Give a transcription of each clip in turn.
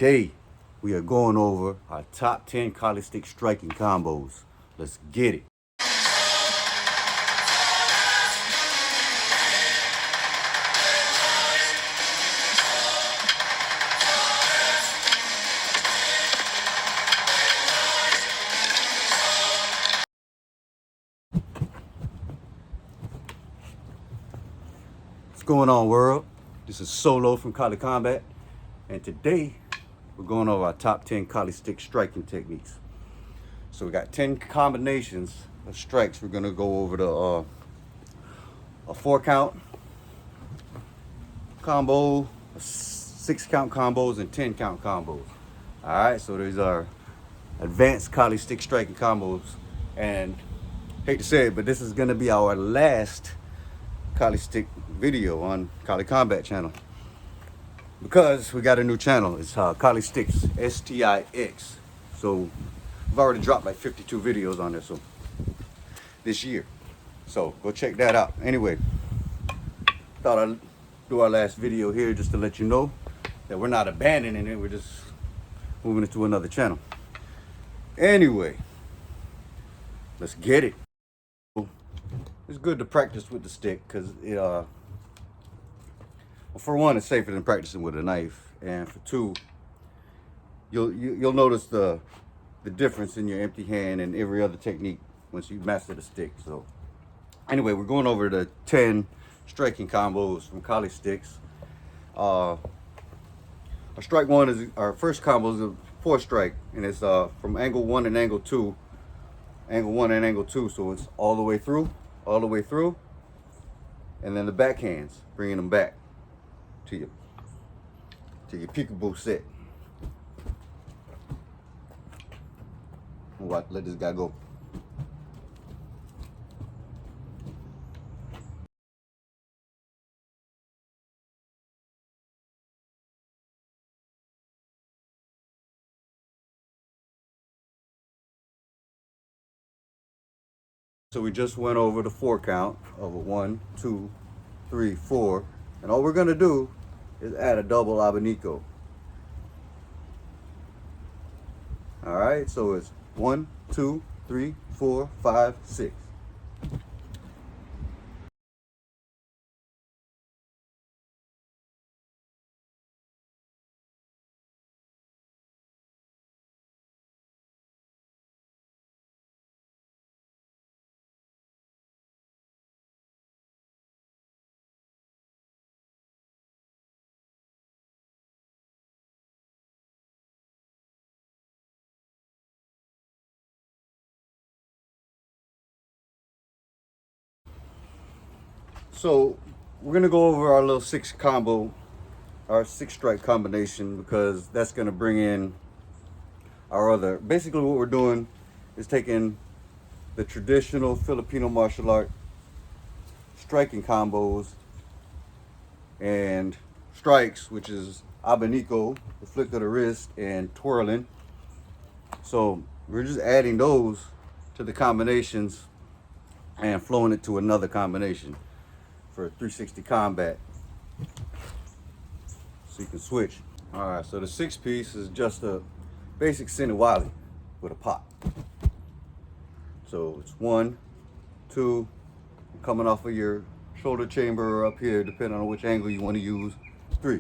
today we are going over our top 10 KaliStix striking combos. Let's get it. What's going on, world? This is Solo from Kali Kombat, and today we're going over our top 10 KaliStix striking techniques. So we got 10 combinations of strikes. We're gonna go over the a 4-count combo, 6-count combos, and 10-count combos. All right, so these are advanced KaliStix striking combos, and hate to say it, but this is gonna be our last KaliStix video on Kali Kombat channel, because we got a new channel. It's KaliStix, STIX. So I've already dropped like 52 videos on there, so this year. So go check that out. Anyway, thought I'd do our last video here just to let you know that we're not abandoning it. We're just moving it to another channel. Anyway, let's get it. It's good to practice with the stick because it, well, for one, it's safer than practicing with a knife, and for two, you'll notice the difference in your empty hand and every other technique once you master the stick. So anyway, we're going over the 10 striking combos from KaliStix. Our strike one is our first combo is a 4-strike, and it's from angle 1 and angle 2, so it's all the way through, and then the backhands, bringing them back to your peekaboo set. Let this guy go. So we just went over the 4-count of a 1, 2, 3, 4, and all we're gonna do is add a double Abanico. All right, so it's 1, 2, 3, 4, 5, 6. So we're gonna go over our little 6 combo, our 6-strike combination, because that's gonna bring in our other. Basically what we're doing is taking the traditional Filipino martial art striking combos and strikes, which is Abanico, the flick of the wrist, and twirling. So we're just adding those to the combinations and flowing it to another combination for 360 combat, so you can switch. All right, so the 6-piece is just a basic Sinawali with a pop. So it's 1, 2, coming off of your shoulder chamber or up here, depending on which angle you want to use. 3,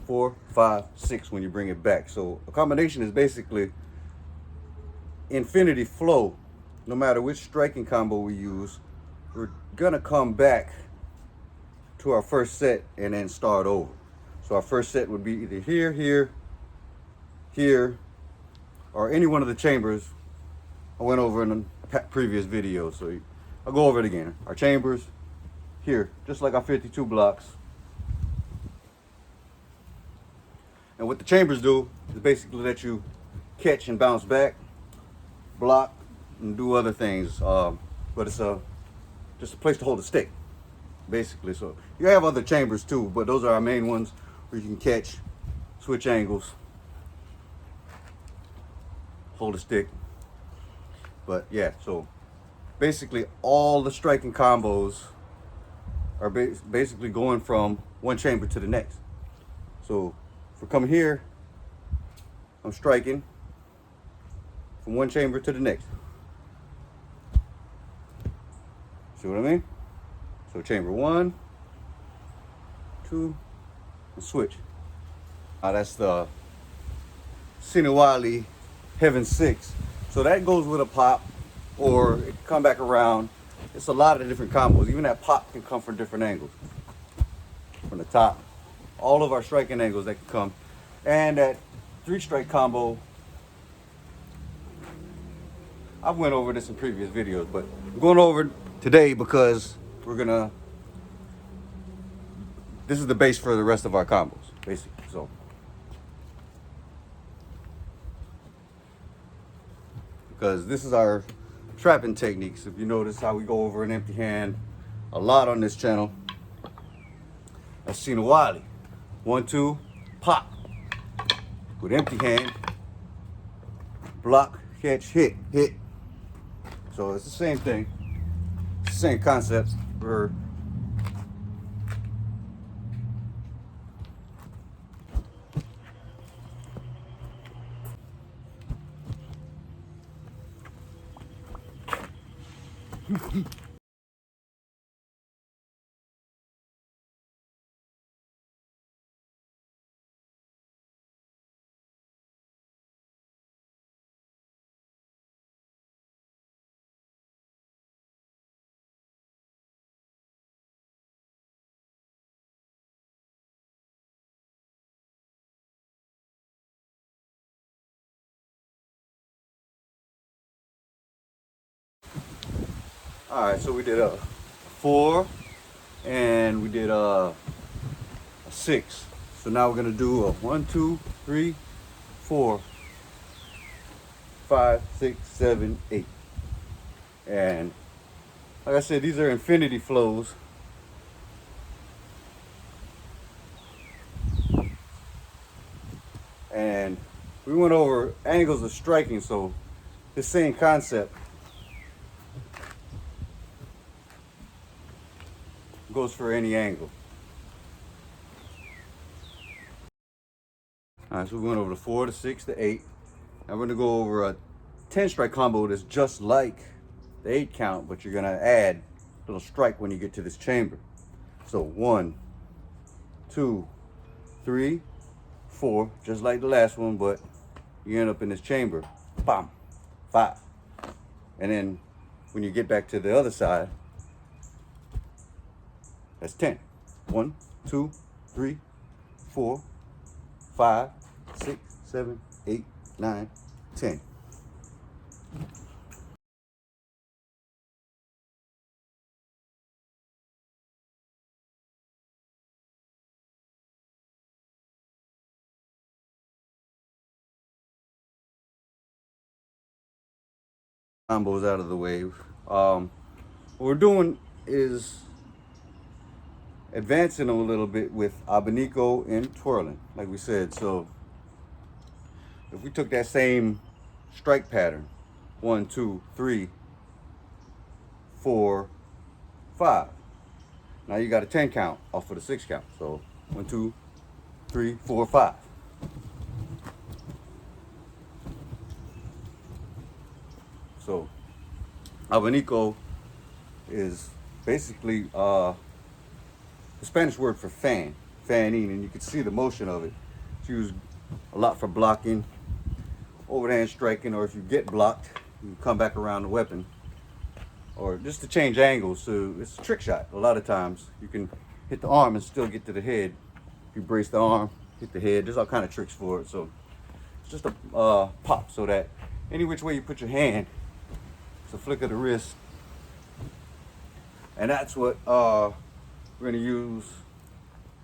4, 5, 6 when you bring it back. So a combination is basically infinity flow. No matter which striking combo we use, we're gonna come back to our first set and then start over. So our first set would be either here, here, here, or any one of the chambers I went over in the previous video. So I'll go over it again. Our chambers here, just like our 52 blocks. And what the chambers do is basically let you catch and bounce back, block, and do other things. But it's just a place to hold a stick, basically. So you have other chambers too, but those are our main ones where you can catch, switch angles, hold a stick. But yeah, so basically all the striking combos are basically going from one chamber to the next. So if we're coming here, I'm striking from one chamber to the next. See what I mean? So chamber 1, 2, and switch. That's the Sinawali Heaven 6. So that goes with a pop, or it can come back around. It's a lot of different combos. Even that pop can come from different angles. From the top. All of our striking angles that can come. And that 3-strike combo, I've went over this in previous videos, but I'm going over it today because this is the base for the rest of our combos, basically. So because this is our trapping techniques. If you notice how we go over an empty hand a lot on this channel. That's Sinawali. 1, 2, pop. With empty hand. Block, catch, hit, hit. So it's the same thing. It's the same concept for Alright, so we did a 4 and we did a 6. So now we're gonna do a 1, 2, 3, 4, 5, 6, 7, 8. And like I said, these are infinity flows. And we went over angles of striking, so the same concept goes for any angle. All right, so we went over the 4, the 6, the 8. Now we're gonna go over a 10-strike combo that's just like the 8 count, but you're gonna add a little strike when you get to this chamber. So 1, 2, 3, 4, just like the last one, but you end up in this chamber. Bam, 5. And then when you get back to the other side, that's 10. 1, 2, 3, 4, 5, 6, 7, 8, 9, 10. Combos out of the way. What we're doing is advancing them a little bit with Abanico and twirling, like we said. So if we took that same strike pattern, 1, 2, 3, 4, 5. Now you got a 10 count off of the 6 count. So 1, 2, 3, 4, 5. So Abanico is basically the Spanish word for fanning, and you can see the motion of it. It's used a lot for blocking, overhand striking, or if you get blocked, you come back around the weapon, or just to change angles. So it's a trick shot. A lot of times you can hit the arm and still get to the head. If you brace the arm, hit the head. There's all kind of tricks for it. So it's just a pop, so that any which way you put your hand, it's a flick of the wrist. And that's what we're gonna use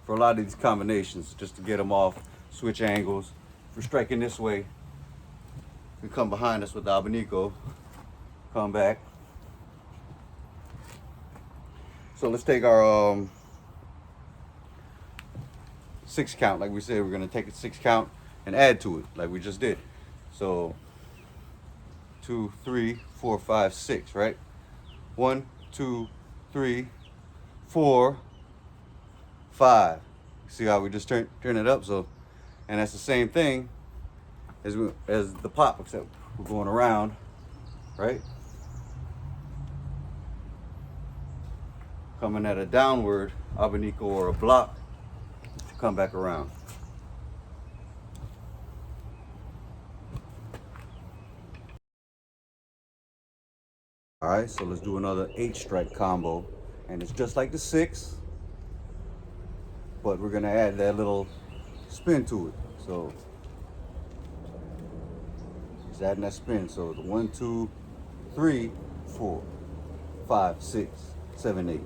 for a lot of these combinations, just to get them off, switch angles. If we're striking this way, we come behind us with the Abanico, come back. So let's take our 6 count, like we said, we're gonna take a 6 count and add to it, like we just did. So 2, 3, 4, 5, 6, right? 1, 2, 3, 4, 5. See how we just turn it up? So, and that's the same thing as the pop, except we're going around, right? Coming at a downward Abanico or a block to come back around. All right, so let's do another 8-strike combo. And it's just like the 6, but we're gonna add that little spin to it. So just adding that spin. So the 1, 2, 3, 4, 5, 6, 7, 8.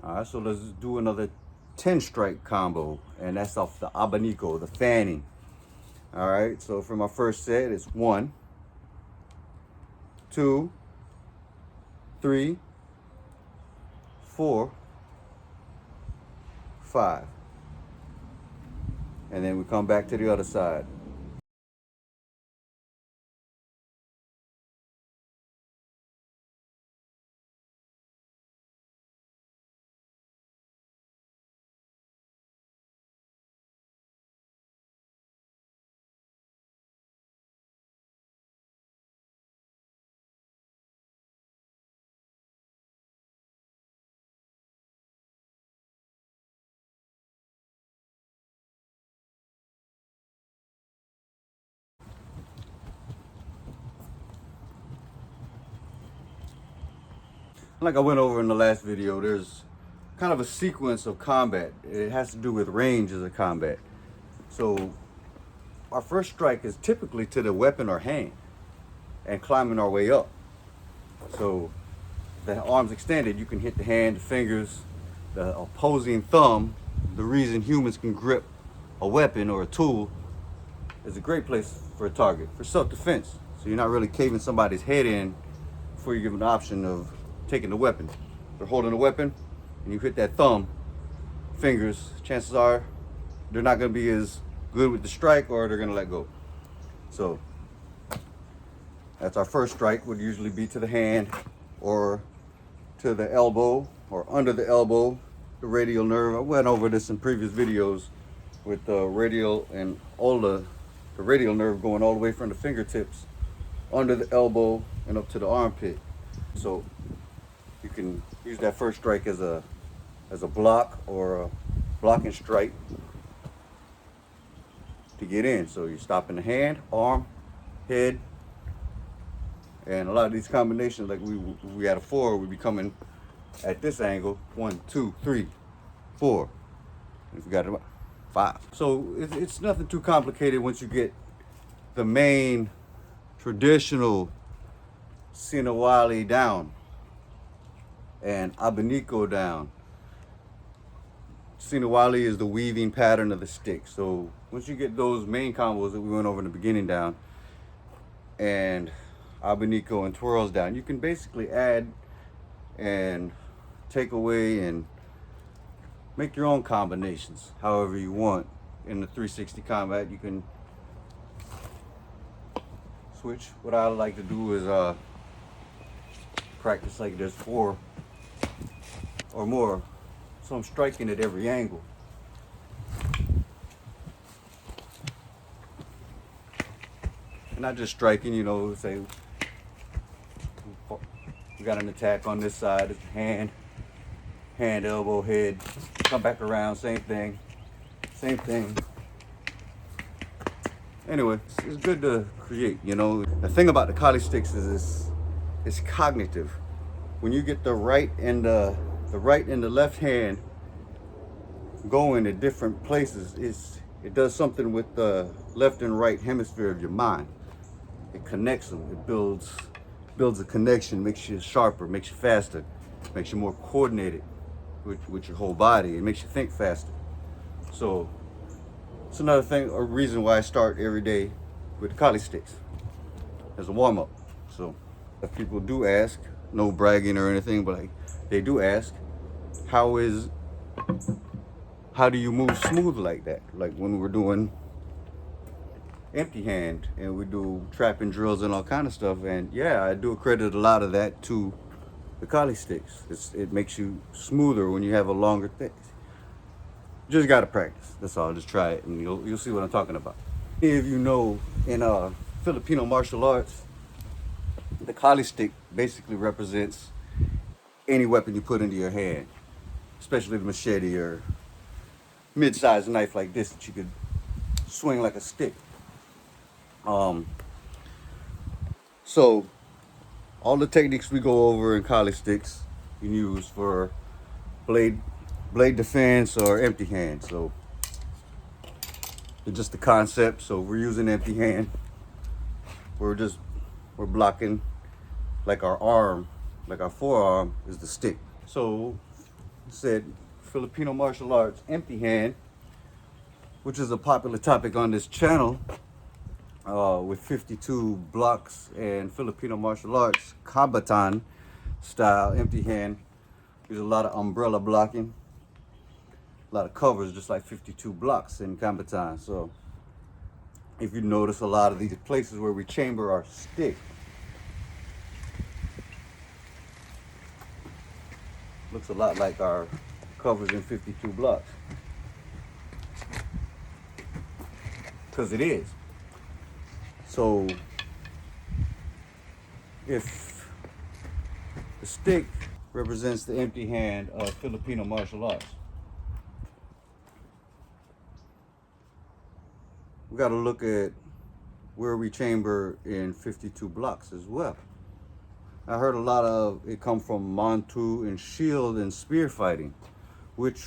All right, so let's do another 10-strike combo, and that's off the Abanico, the fanning. All right, so for my first set, it's 1, 2, 3, 4, 5. And then we come back to the other side. Like I went over in the last video, there's kind of a sequence of combat. It has to do with range as a combat. So our first strike is typically to the weapon or hand and climbing our way up. So the arms extended, you can hit the hand, the fingers, the opposing thumb. The reason humans can grip a weapon or a tool is a great place for a target, for self-defense. So you're not really caving somebody's head in before you give them the option of taking the weapon. They're holding the weapon and you hit that thumb, fingers, chances are they're not gonna be as good with the strike or they're gonna let go. So that's our first strike, would usually be to the hand or to the elbow or under the elbow, the radial nerve. I went over this in previous videos with the radial and all the radial nerve going all the way from the fingertips under the elbow and up to the armpit. So you can use that first strike as a block or a blocking strike to get in. So you're stopping the hand, arm, head, and a lot of these combinations, like we had a 4, we'd be coming at this angle, 1, 2, 3, 4. If we got it, 5. So it's nothing too complicated once you get the main traditional Sinawali down and Abanico down. Sinawali is the weaving pattern of the stick. So once you get those main combos that we went over in the beginning down, and Abanico and twirls down, you can basically add and take away and make your own combinations however you want. In the 360 combat, you can switch. What I like to do is practice like there's 4 or more, so I'm striking at every angle. And not just striking, you know, say we got an attack on this side, it's hand, elbow, head, come back around, same thing. Anyway, it's good to create, you know. The thing about the KaliStix is it's cognitive. When you get the right and the left hand going at different places, it does something with the left and right hemisphere of your mind. It connects them. It builds a connection, makes you sharper, makes you faster, makes you more coordinated with your whole body. It makes you think faster. So it's another thing, a reason why I start every day with the KaliStix as a warm-up. So if people do ask, no bragging or anything, but like they do ask, how do you move smooth like that? Like when we're doing empty hand and we do trapping drills and all kind of stuff. And yeah, I do accredit a lot of that to the KaliStix. It makes you smoother when you have a longer thick. Just gotta practice. That's all. Just try it, and you'll see what I'm talking about. If you know, in Filipino martial arts, the Kali stick basically represents any weapon you put into your hand, especially the machete or mid-sized knife like this that you could swing like a stick. So all the techniques we go over in KaliStix you can use for blade defense or empty hand. So it's just the concept. So we're using empty hand. We're blocking like our arm, like our forearm is the stick. So said Filipino martial arts empty hand, which is a popular topic on this channel, with 52 blocks and Filipino martial arts Kombatan style empty hand. There's a lot of umbrella blocking, a lot of covers, just like 52 blocks in Kombatan. So if you notice, a lot of these places where we chamber our stick looks a lot like our covers in 52 blocks, because it is. So if the stick represents the empty hand of Filipino martial arts, we got to look at where we chamber in 52 blocks as well. I heard a lot of it come from Mantu and shield and spear fighting, which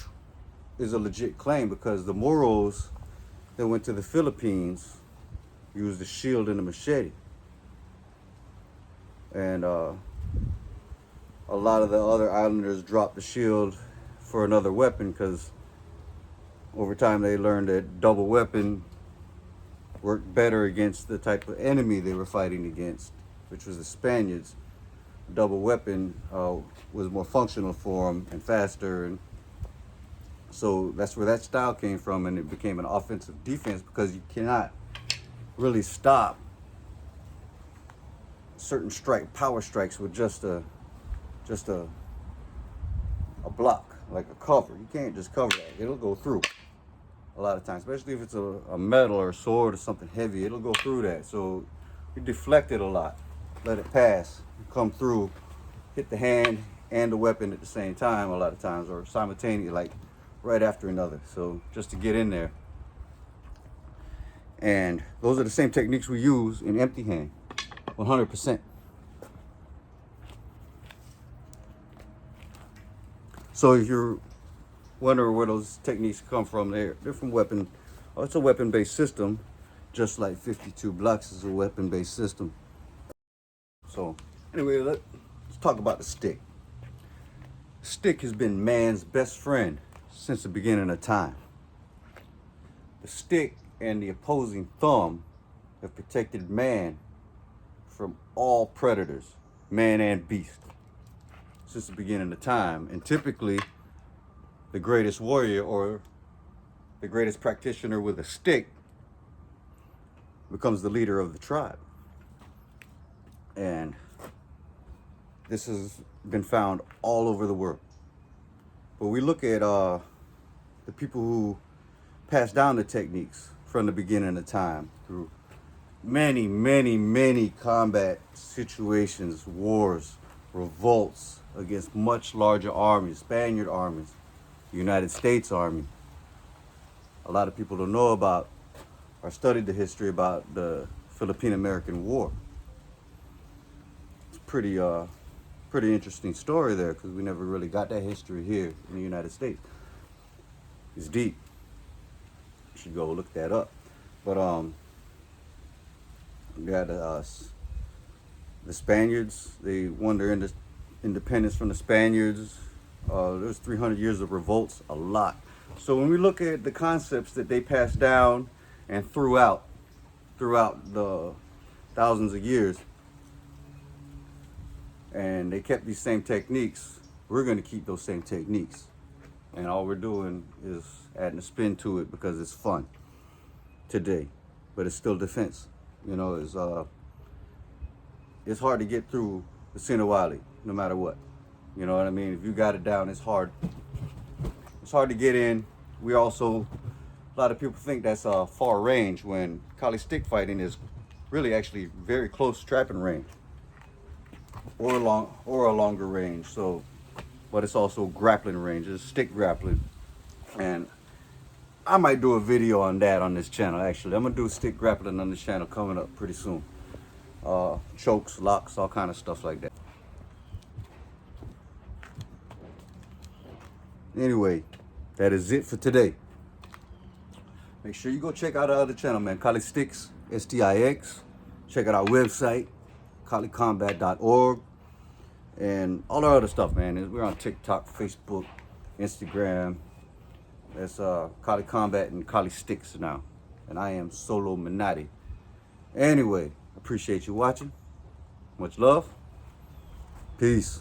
is a legit claim, because the Moros that went to the Philippines used the shield and the machete. And a lot of the other islanders dropped the shield for another weapon, because over time they learned that double weapon worked better against the type of enemy they were fighting against, which was the Spaniards. Double weapon was more functional for them and faster, and so that's where that style came from, and it became an offensive defense, because you cannot really stop certain power strikes with just a block, like a cover. You can't just cover that. It'll go through a lot of times, especially if it's a metal or a sword or something heavy. It'll go through that. So you deflect it a lot, let it pass, come through, hit the hand and the weapon at the same time a lot of times, or simultaneously, like right after another. So just to get in there. And those are the same techniques we use in empty hand, 100%. So if you're wondering where those techniques come from, they're from weapon. Oh, it's a weapon-based system, just like 52 blocks is a weapon-based system. So anyway, let's talk about the stick. Stick has been man's best friend since the beginning of time. The stick and the opposing thumb have protected man from all predators, man and beast, since the beginning of time. And typically the greatest warrior or the greatest practitioner with a stick becomes the leader of the tribe. And this has been found all over the world. But we look at the people who passed down the techniques from the beginning of time through many, many, many combat situations, wars, revolts against much larger armies, Spaniard armies, United States Army. A lot of people don't know about or studied the history about the Philippine-American War. It's pretty interesting story there, because we never really got that history here in the United States. It's deep. You should go look that up. But we got the Spaniards. They won their independence from the Spaniards. There was 300 years of revolts, a lot. So when we look at the concepts that they passed down and throughout the thousands of years, and they kept these same techniques, we're going to keep those same techniques. And all we're doing is adding a spin to it because it's fun today. But it's still defense. You know, it's hard to get through the Sinawali, no matter what. You know what I mean? If you got it down, it's hard. It's hard to get in. We also, a lot of people think that's far range, when Kali stick fighting is really actually very close trapping range, or a longer range. So, but it's also grappling range. It's stick grappling, and I might do a video on that on this channel. Actually, I'm gonna do stick grappling on this channel coming up pretty soon. Chokes, locks, all kind of stuff like that. Anyway, that is it for today. Make sure you go check out our other channel, man. KaliStix, STIX. Check out our website, kalicombat.org, and all our other stuff, man. We're on TikTok, Facebook, Instagram. That's Kali Kombat and KaliStix now. And I am Solominati. Anyway, appreciate you watching. Much love. Peace.